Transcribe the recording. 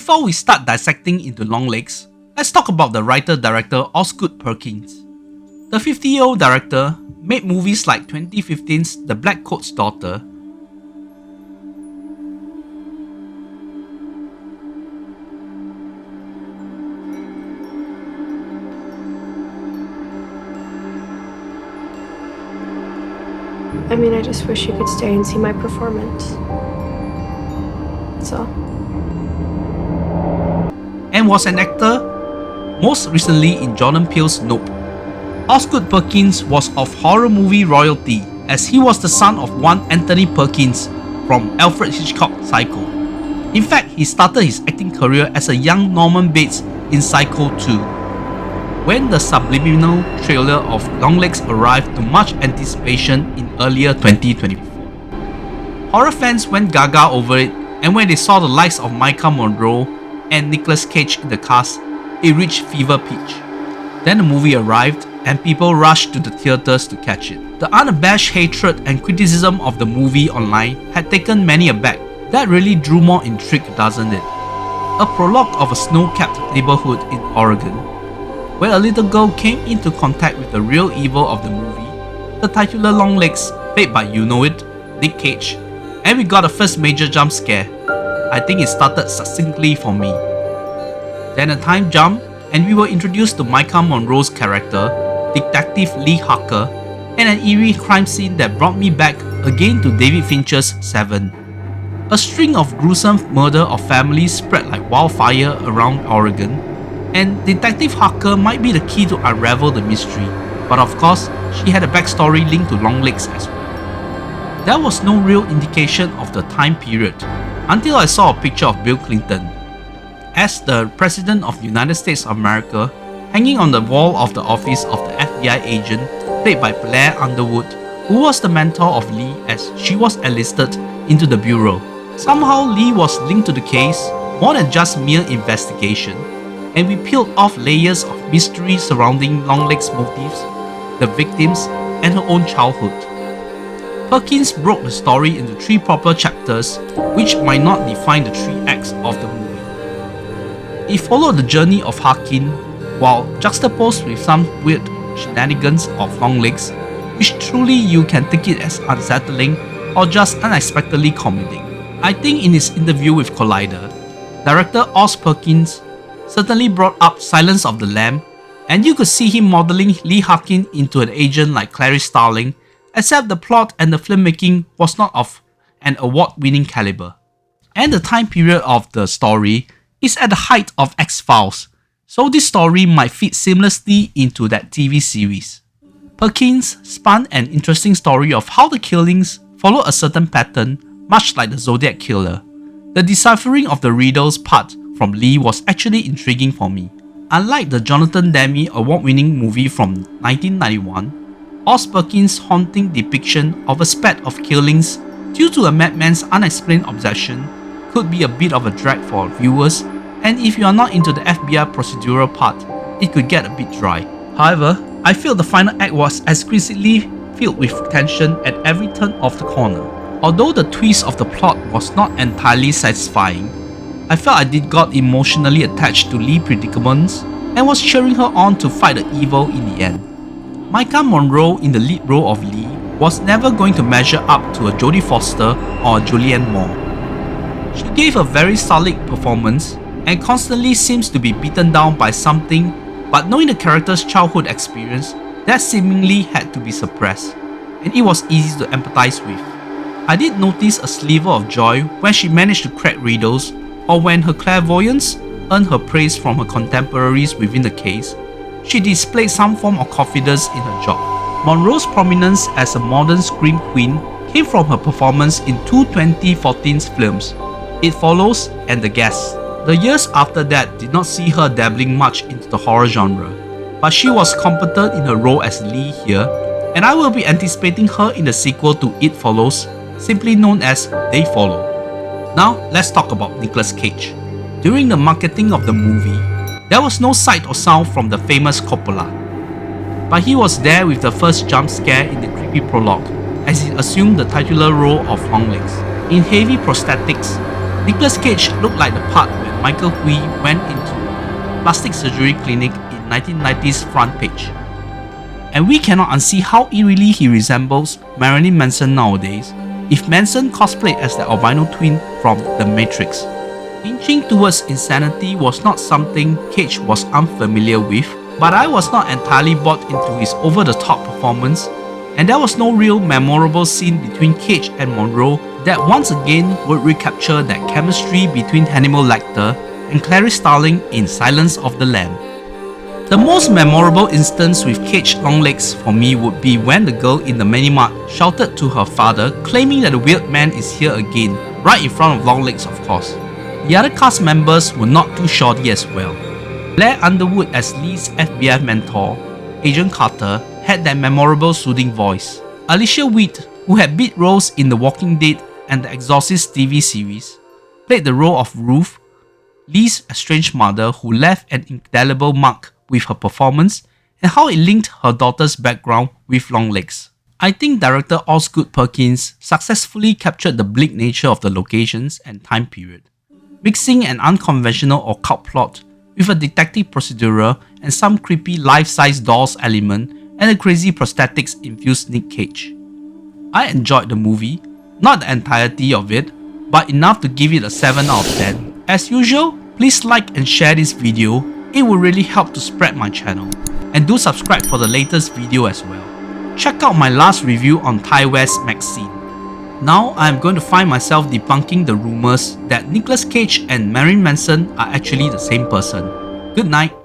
Before we start dissecting into Longlegs, let's talk about the writer-director Osgood Perkins. The 50-year-old director made movies like 2015's The Black Coat's Daughter, I just wish you could stay and see my performance. That's all. and was an actor, most recently in Jordan Peele's Nope. Osgood Perkins was of horror movie royalty, as he was the son of one Anthony Perkins from Alfred Hitchcock's Psycho. In fact, he started his acting career as a young Norman Bates in Psycho 2. When the subliminal trailer of Longlegs arrived to much anticipation in earlier 2024. Horror fans went gaga over it, and when they saw the likes of Maika Monroe and Nicolas Cage in the cast, it reached fever pitch. Then the movie arrived, and people rushed to the theaters to catch it. The unabashed hatred and criticism of the movie online had taken many aback. That really drew more intrigue, doesn't it? A prologue of a snow-capped neighborhood in Oregon, where a little girl came into contact with the real evil of the movie, the titular Longlegs, played by Nick Cage, and we got a first major jump scare. I think it started succinctly for me. Then a time jump, and we were introduced to Maika Monroe's character, Detective Lee Harker, and an eerie crime scene that brought me back again to David Fincher's Seven. A string of gruesome murder of families spread like wildfire around Oregon, and Detective Harker might be the key to unravel the mystery, but of course, she had a backstory linked to Longlegs as well. There was no real indication of the time period until I saw a picture of Bill Clinton as the President of the United States of America hanging on the wall of the office of the FBI agent played by Blair Underwood, who was the mentor of Lee as she was enlisted into the bureau. Somehow Lee was linked to the case more than just mere investigation, and we peeled off layers of mystery surrounding Longlegs' motives, the victims, and her own childhood. Perkins broke the story into 3 proper chapters, which might not define the 3 acts of the movie. It followed the journey of Harkin, while juxtaposed with some weird shenanigans of Longlegs, which truly you can take it as unsettling or just unexpectedly comedic. I think in his interview with Collider, director Os Perkins certainly brought up Silence of the Lamb, and you could see him modeling Lee Harkin into an agent like Clarice Starling, except the plot and the filmmaking was not of an award-winning caliber. And the time period of the story is at the height of X-Files, so this story might fit seamlessly into that TV series. Perkins spun an interesting story of how the killings follow a certain pattern, much like the Zodiac Killer. The deciphering of the riddles part from Lee was actually intriguing for me. Unlike the Jonathan Demme award-winning movie from 1991, Os Perkins' haunting depiction of a spat of killings due to a madman's unexplained obsession could be a bit of a drag for viewers, and if you are not into the FBI procedural part, it could get a bit dry. However, I feel the final act was exquisitely filled with tension at every turn of the corner. Although the twist of the plot was not entirely satisfying, I felt I did got emotionally attached to Lee's predicaments and was cheering her on to fight the evil in the end. Maika Monroe in the lead role of Lee was never going to measure up to a Jodie Foster or a Julianne Moore. She gave a very solid performance and constantly seems to be beaten down by something, but knowing the character's childhood experience, that seemingly had to be suppressed, and it was easy to empathize with. I did notice a sliver of joy when she managed to crack riddles, or when her clairvoyance earned her praise from her contemporaries within the case. She displayed some form of confidence in her job. Monroe's prominence as a modern scream queen came from her performance in 2 2014 films, It Follows and The Guest. The years after that did not see her dabbling much into the horror genre, but she was competent in her role as Lee here, and I will be anticipating her in the sequel to It Follows, simply known as They Follow. Now, let's talk about Nicolas Cage. During the marketing of the movie, there was no sight or sound from the famous Coppola, but he was there with the first jump scare in the creepy prologue, as he assumed the titular role of Longlegs. In heavy prosthetics, Nicolas Cage looked like the part when Michael Hui went into plastic surgery clinic in 1990's front page. And we cannot unsee how eerily he resembles Marilyn Manson nowadays if Manson cosplayed as the albino twin from The Matrix. Inching towards insanity was not something Cage was unfamiliar with, but I was not entirely bought into his over-the-top performance, and there was no real memorable scene between Cage and Monroe that once again would recapture that chemistry between Hannibal Lecter and Clarice Starling in Silence of the Lamb. The most memorable instance with Cage Longlegs for me would be when the girl in the minimart shouted to her father claiming that the weird man is here again, right in front of Longlegs of course. The other cast members were not too shoddy as well. Blair Underwood as Lee's FBI mentor, Agent Carter, had that memorable soothing voice. Alicia Witt, who had bit roles in The Walking Dead and The Exorcist TV series, played the role of Ruth, Lee's estranged mother who left an indelible mark with her performance and how it linked her daughter's background with Longlegs. I think director Osgood Perkins successfully captured the bleak nature of the locations and time period, mixing an unconventional occult plot with a detective procedural and some creepy life-size dolls element and a crazy prosthetics infused niccage. I enjoyed the movie, not the entirety of it, but enough to give it a 7 out of 10. As usual, please like and share this video, it will really help to spread my channel. And do subscribe for the latest video as well. Check out my last review on Thai West Maxine. Now I am going to find myself debunking the rumors that Nicolas Cage and Marilyn Manson are actually the same person. Good night.